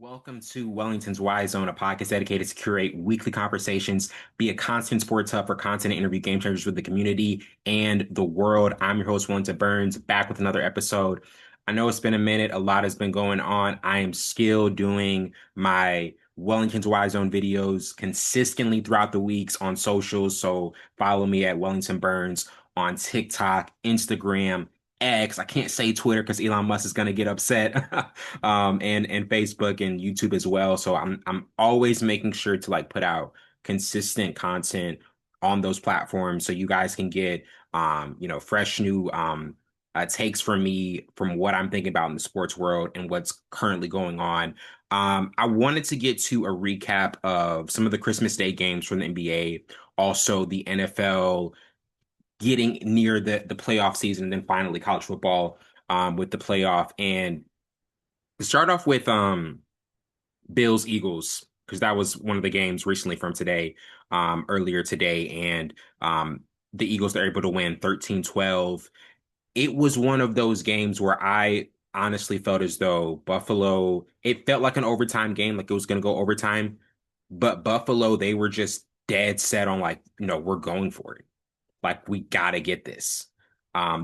Welcome to Wellington's Y Zone, a podcast dedicated to curate weekly conversations, be a constant sports hub for content and interview game changers with the community and the world. I'm your host, Wellington Burns, back with another episode. I know it's been a minute. A lot has been going on. I am still doing my Wellington's Y Zone videos consistently throughout the weeks on socials. So follow me at Wellington Burns on TikTok, Instagram, X. I can't say Twitter because Elon Musk is going to get upset. And Facebook and YouTube as well. So I'm always making sure to like put out consistent content on those platforms so you guys can get fresh new takes from me from what I'm thinking about in the sports world and what's currently going on. I wanted to get to a recap of some of the Christmas Day games from the NBA, also the NFL getting near the playoff season, and then finally college football with the playoff. And to start off with Bills Eagles, because that was one of the games recently from today, earlier today, and the Eagles are able to win 13-12. It was one of those games where I honestly felt as though Buffalo, it felt like an overtime game, like it was going to go overtime, but Buffalo, they were just dead set on like, we're going for it. Like we got to get this.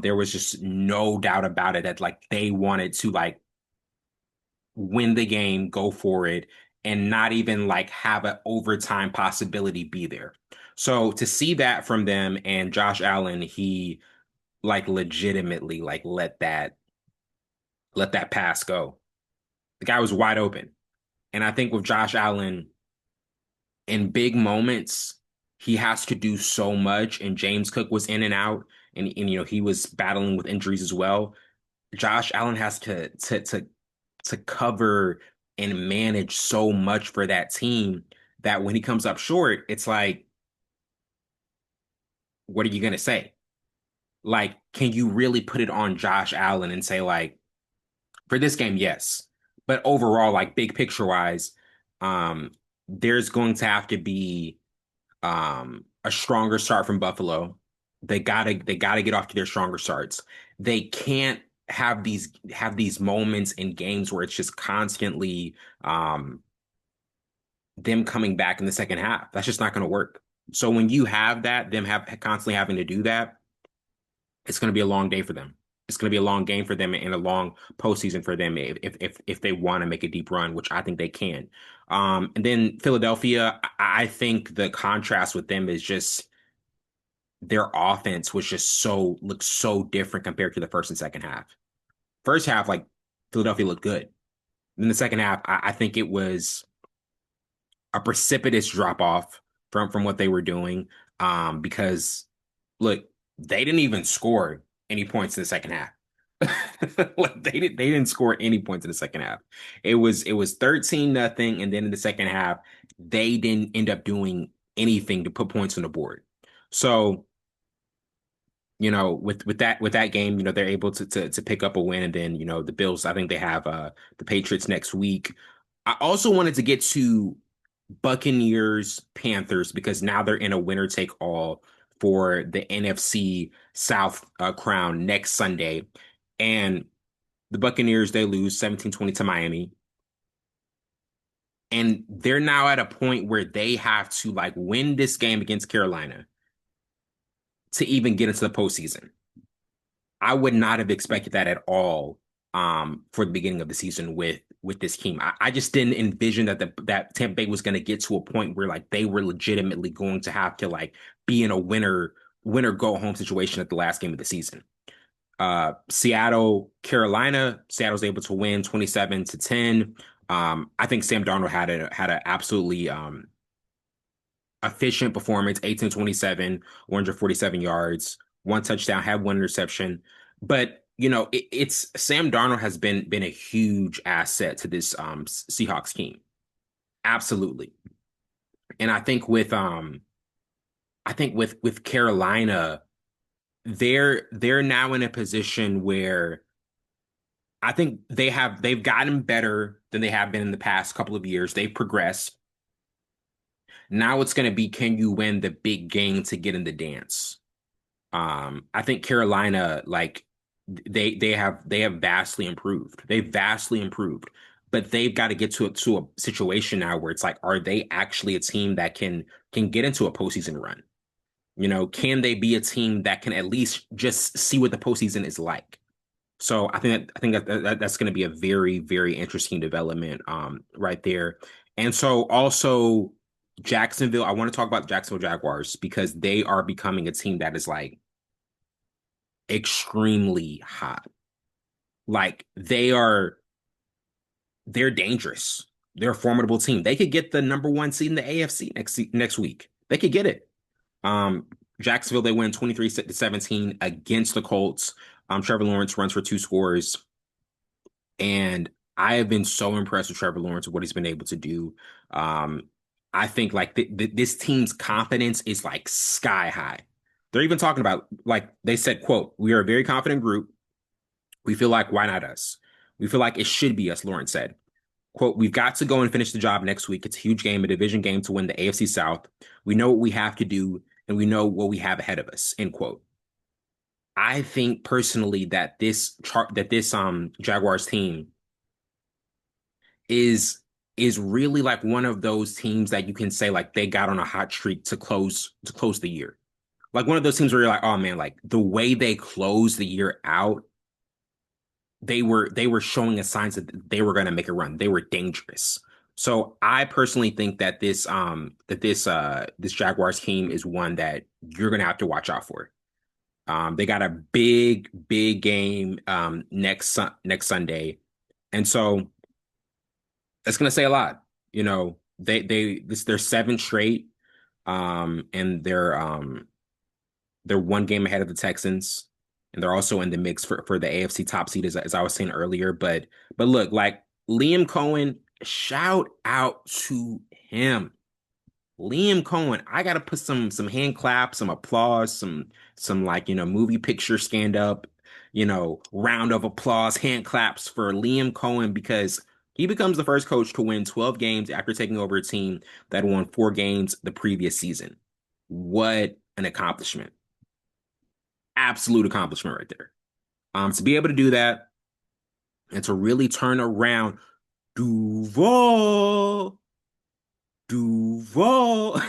There was just no doubt about it that like they wanted to like win the game, go for it, and not even like have an overtime possibility be there. So to see that from them and Josh Allen, he like legitimately like let that pass go. The guy was wide open. And I think with Josh Allen in big moments, he has to do so much. And James Cook was in and out, and he was battling with injuries as well. Josh Allen has to cover and manage so much for that team that when he comes up short, it's like, what are you gonna say? Like, can you really put it on Josh Allen and say, like, for this game, yes. But overall, like big picture wise, um, there's going to have to be a stronger start from Buffalo. They gotta get off to their stronger starts. They can't have these moments in games where it's just constantly them coming back in the second half. That's just not going to work. So when you have that, them have constantly having to do that, it's going to be a long day for them. It's going to be a long game for them and a long postseason for them if they want to make a deep run, which I think they can. And then Philadelphia, I think the contrast with them is just their offense was just looked so different compared to the first and second half. First half, like Philadelphia looked good. In the second half, I think it was a precipitous drop off from what they were doing. Because look, they didn't even score any points in the second half. Like they didn't score any points in the second half. It was 13-0, and then in the second half, they didn't end up doing anything to put points on the board. So, with that game, they're able to pick up a win, and then, the Bills, I think they have the Patriots next week. I also wanted to get to Buccaneers Panthers because now they're in a winner take all for the NFC South crown next Sunday. And the Buccaneers, they lose 17-20 to Miami. And they're now at a point where they have to like win this game against Carolina to even get into the postseason. I would not have expected that at all for the beginning of the season with this team. I just didn't envision that Tampa Bay was going to get to a point where like they were legitimately going to have to like be in a winner go home situation at the last game of the season. Seattle, Carolina, Seattle's able to win 27-10. I think Sam Darnold had an absolutely efficient performance, 18-27, 147 yards, one touchdown, had one interception. But it's Sam Darnold has been a huge asset to this Seahawks team. Absolutely. And I think with Carolina, they're now in a position where I think they've gotten better than they have been in the past couple of years. They've progressed. Now it's going to be, can you win the big game to get in the dance? I think Carolina, like they have vastly improved. They've vastly improved. but they've got to get to a situation now where it's like, are they actually a team that can get into a postseason run? Can they be a team that can at least just see what the postseason is like? So that's going to be a very, very interesting development right there. And so also Jacksonville, I want to talk about the Jacksonville Jaguars because they are becoming a team that is like extremely hot. Like they're dangerous. They're a formidable team. They could get the number one seed in the AFC next week. They could get it. Um, Jacksonville, they win 23-17 against the Colts. Trevor Lawrence runs for two scores. And I have been so impressed with Trevor Lawrence and what he's been able to do. I think like this team's confidence is like sky high. They're even talking about like they said, quote, "We are a very confident group. We feel like why not us? We feel like it should be us," Lawrence said. Quote, "We've got to go and finish the job next week. It's a huge game, a division game to win the AFC South. We know what we have to do, and we know what we have ahead of us," end quote. I think personally that this Jaguars team is is really like one of those teams that you can say like they got on a hot streak to close the year. Like one of those teams where you're like, oh man, like the way they closed the year out, they were showing us signs that they were going to make a run. They were dangerous. So I personally think that this Jaguars team is one that you're going to have to watch out for. They got a big, big game next Sunday. And so it's gonna say a lot. They're seven straight, and they're one game ahead of the Texans, and they're also in the mix for the AFC top seed, as I was saying earlier. But look, like Liam Cohen, shout out to him. Liam Cohen, I gotta put some hand claps, some applause, some like movie picture stand up, round of applause, hand claps for Liam Cohen because he becomes the first coach to win 12 games after taking over a team that won four games the previous season. What an accomplishment. Absolute accomplishment right there. To be able to do that and to really turn around Duval. Duval.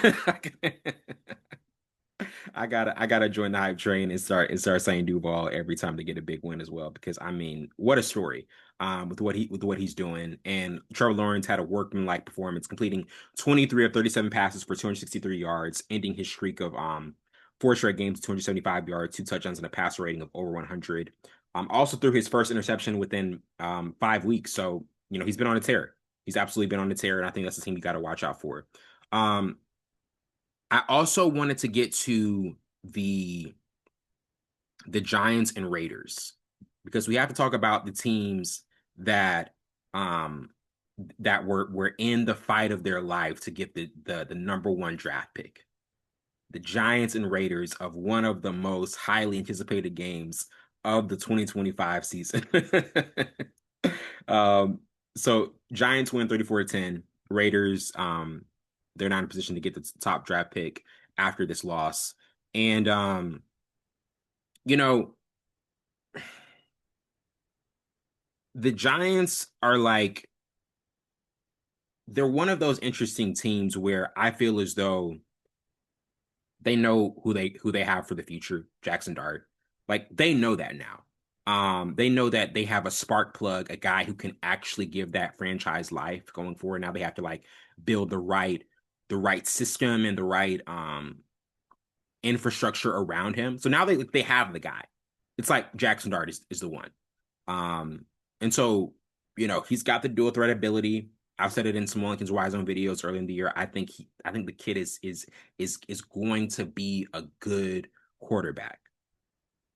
I gotta join the hype train and start saying Duval every time they get a big win as well because I mean what a story with what he's doing. And Trevor Lawrence had a workmanlike performance, completing 23 of 37 passes for 263 yards, ending his streak of four straight games, 275 yards, two touchdowns, and a passer rating of over 100. Also threw his first interception within 5 weeks, so he's been on a tear. He's absolutely been on the tear, and I think that's the team you got to watch out for. Um, I also wanted to get to the the Giants and Raiders because we have to talk about the teams that um that were in the fight of their life to get the number one draft pick. The Giants and Raiders of one of the most highly anticipated games of the 2025 season. Um, so Giants win 34-10. Raiders, they're not in a position to get the top draft pick after this loss. And you know, the Giants are like they're one of those interesting teams where I feel as though they know who they have for the future, Jackson Dart. Like they know that now. They know that they have a spark plug, a guy who can actually give that franchise life going forward. Now they have to like build the right system and the right infrastructure around him. So now they have the guy. It's like Jackson Dart is the one. Um, and so he's got the dual threat ability. I've said it in some Wellington's Y Zone videos early in the year. I think the kid is going to be a good quarterback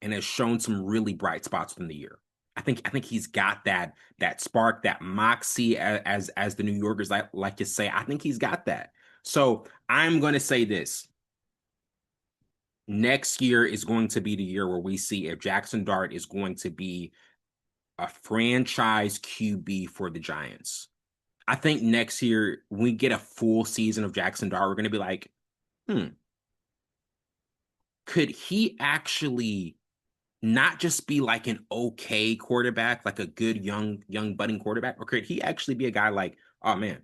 and has shown some really bright spots within the year. I think he's got that spark, that moxie, as the New Yorkers like to say. I think he's got that. So I'm going to say this: next year is going to be the year where we see if Jackson Dart is going to be a franchise QB for the Giants. I think next year when we get a full season of Jackson Dart, we're going to be like, hmm, could he actually not just be like an okay quarterback, like a good young budding quarterback, or could he actually be a guy like, oh man,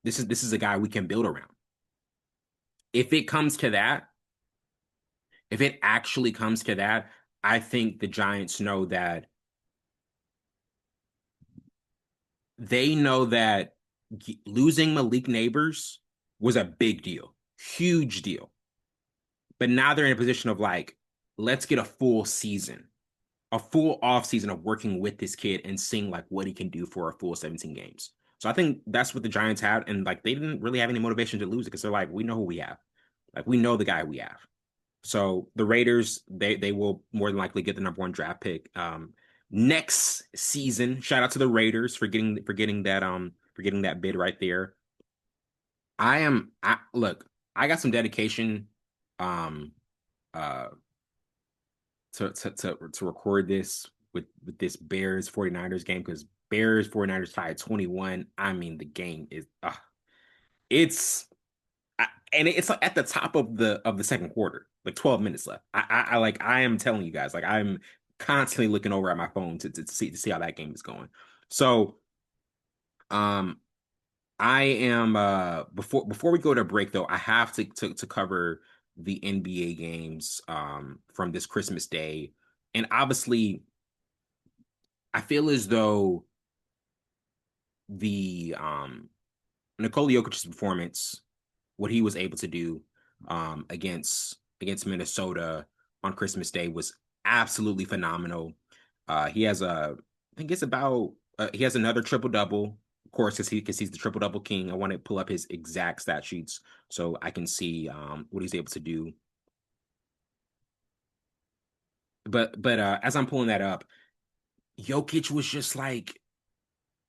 this is a guy we can build around? If it comes to that, if it actually comes to that, I think the Giants know that losing Malik Neighbors was a big deal, huge deal. But now they're in a position of like, let's get a full season, a full off season of working with this kid and seeing like what he can do for a full 17 games. So I think that's what the Giants had, and like they didn't really have any motivation to lose it because they're like, we know who we have, like we know the guy we have. So the Raiders, they will more than likely get the number one draft pick next season. Shout out to the Raiders for getting that bid right there. I look, I got some dedication um uh to record this with this Bears 49ers game because Bears 49ers tied 21. I mean, the game is it's and it's like at the top of the second quarter, like 12 minutes left. I like I am telling you guys, like I'm constantly looking over at my phone to see how that game is going. So um I am before we go to break though, I have to cover the NBA games from this Christmas Day. And obviously I feel as though the Nikola Jokic's performance, what he was able to do against Minnesota on Christmas Day was absolutely phenomenal. He has I think it's about he has another triple double, of course, because he's the triple double king. I want to pull up his exact stat sheets so I can see what he's able to do. But as I'm pulling that up, Jokic was just like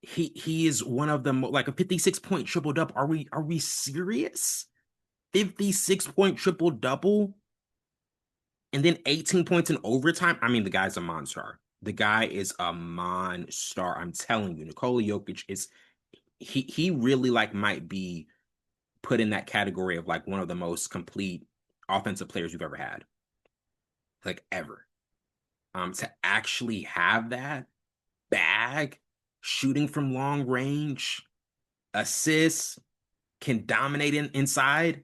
he is one of them like a 56-point triple double. Are we serious? 56-point triple double and then 18 points in overtime. I mean, the guy's a monster. The guy is a monster. I'm telling you, Nikola Jokic is he really like might be put in that category of like one of the most complete offensive players we've ever had, like ever. To actually have that bag, shooting from long range, assists, can dominate inside.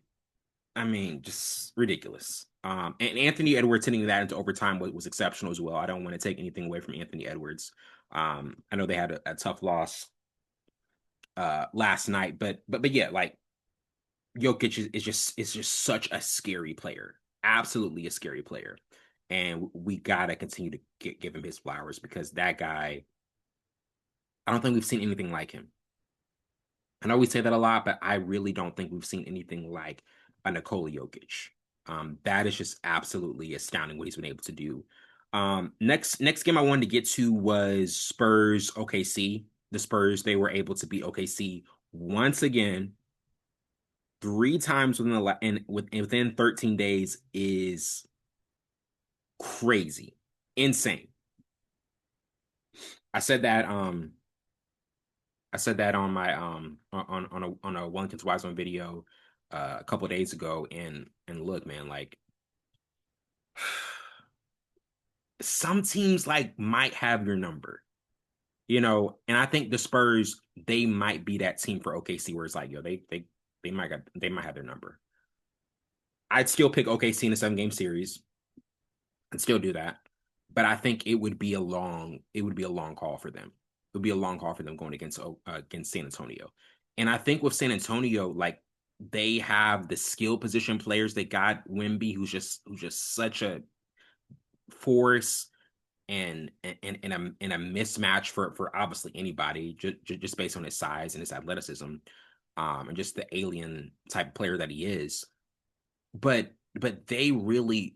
I mean, just ridiculous. And Anthony Edwards hitting that into overtime was exceptional as well. I don't want to take anything away from Anthony Edwards. I know they had a tough loss last night, but yeah, like Jokic is just such a scary player, absolutely a scary player, and we gotta continue to give him his flowers because that guy, I don't think we've seen anything like him. I know we say that a lot, but I really don't think we've seen anything like a Nikola Jokic. That is just absolutely astounding what he's been able to do. Next game I wanted to get to was Spurs OKC. The Spurs, they were able to beat OKC once again, three times within 13 days is crazy, insane. I said that I said that on my on a Wellington's Wise One video a couple of days ago, and look, man, like some teams like might have your number, and I think the Spurs they might be that team for OKC where it's like, yo, they might have their number. I'd still pick OKC in a 7 game series and still do that, but I think it would be a long call for them. It would be a long call for them going against San Antonio. And I think with San Antonio, like they have the skill position players. They got Wimby, who's just such a force and a mismatch for obviously anybody, just based on his size and his athleticism, and just the alien type of player that he is. But they really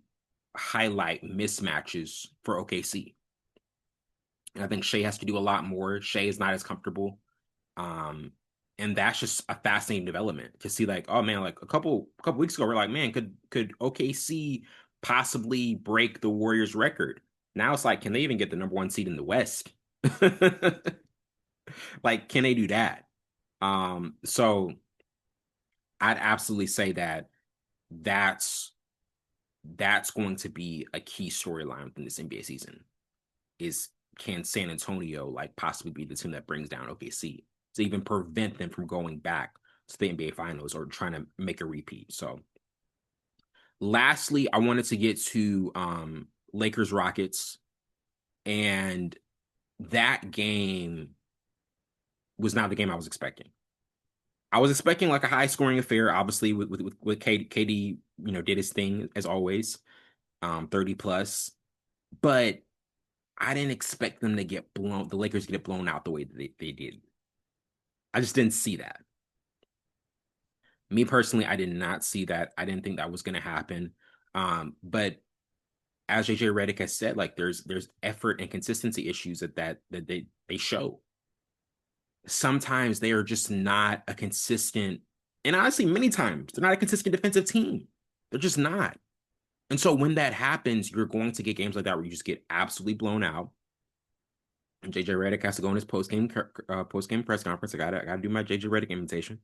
highlight mismatches for OKC. And I think Shea has to do a lot more. Shea is not as comfortable. Um, and that's just a fascinating development to see like, oh man, like a couple weeks ago, we're like, man, could OKC possibly break the Warriors record? Now it's like, can they even get the number one seed in the West? Like, can they do that? So I'd absolutely say that that's that's going to be a key storyline within this NBA season. Is can San Antonio like possibly be the team that brings down OKC to even prevent them from going back to the NBA Finals or trying to make a repeat? So, lastly, I wanted to get to Lakers Rockets, and that game was not the game I was expecting. I was expecting like a high scoring affair, obviously with KD, did his thing as always, 30 plus, but I didn't expect them to get blown, the Lakers get blown out the way that they did. I just didn't see that. Me personally, I did not see that. I didn't think that was going to happen. But as JJ Redick has said, like there's effort and consistency issues that they show. Sometimes they are just not a consistent, and honestly, many times they're not a consistent defensive team. They're just not. And so when that happens, you're going to get games like that where you just get absolutely blown out. And JJ Redick has to go in his post game press conference. I gotta do my JJ Redick invitation.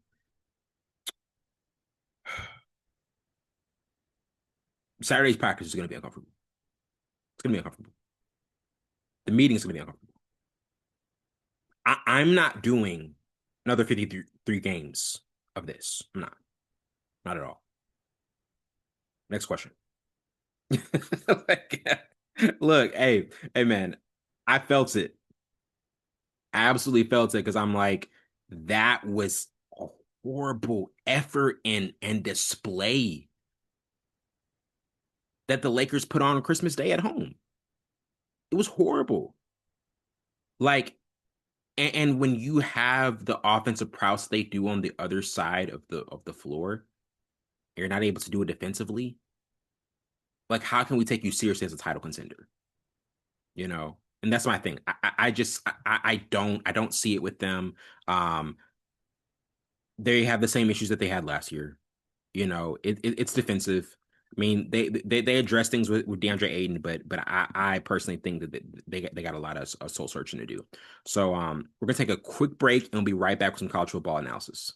Saturday's practice is gonna be uncomfortable. It's gonna be uncomfortable. The meeting's gonna be uncomfortable. I'm not doing another 53 games of this. I'm not at all. Next question. Like, look, hey, man, I felt it. I absolutely felt it because I'm like, that was a horrible effort and display that the Lakers put on Christmas Day at home. It was horrible. Like, and when you have the offensive prowess they do on the other side of the floor, you're not able to do it defensively. Like, how can we take you seriously as a title contender? And that's my thing. I just I don't see it with them. Um, they have the same issues that they had last year. It's defensive. I mean, they address things with DeAndre Ayton, but I personally think that they got a lot of soul searching to do. So we're gonna take a quick break and we'll be right back with some college football analysis.